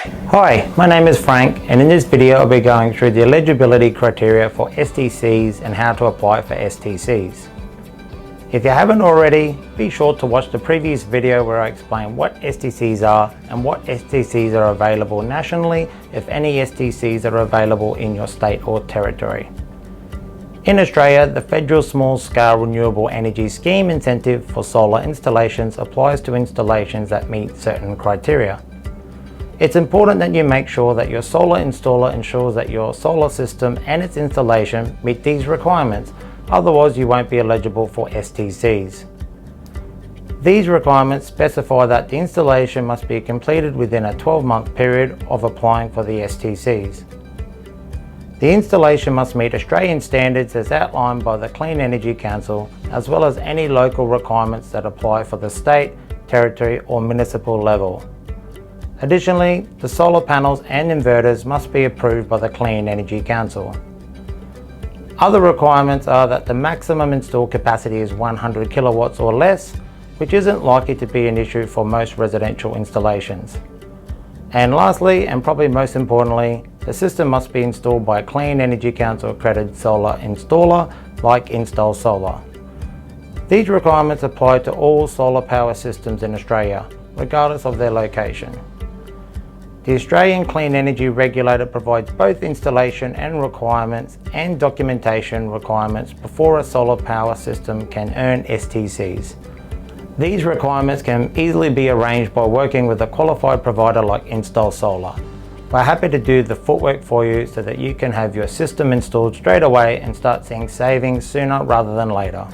Hi, my name is Frank, and in this video I'll be going through the eligibility criteria for STCs and how to apply for STCs. If you haven't already, be sure to watch the previous video where I explain what STCs are and what STCs are available nationally, if any STCs are available in your state or territory. In Australia, the Federal Small Scale Renewable Energy Scheme incentive for solar installations applies to installations that meet certain criteria. It's important that you make sure that your solar installer ensures that your solar system and its installation meet these requirements, otherwise you won't be eligible for STCs. These requirements specify that the installation must be completed within a 12-month period of applying for the STCs. The installation must meet Australian standards as outlined by the Clean Energy Council, as well as any local requirements that apply for the state, territory or municipal level. Additionally, the solar panels and inverters must be approved by the Clean Energy Council. Other requirements are that the maximum installed capacity is 100 kilowatts or less, which isn't likely to be an issue for most residential installations. And lastly, and probably most importantly, the system must be installed by a Clean Energy Council accredited solar installer like Install Solar. These requirements apply to all solar power systems in Australia, regardless of their location. The Australian Clean Energy Regulator provides both installation and requirements and documentation requirements before a solar power system can earn STCs. These requirements can easily be arranged by working with a qualified provider like Install Solar. We're happy to do the footwork for you so that you can have your system installed straight away and start seeing savings sooner rather than later.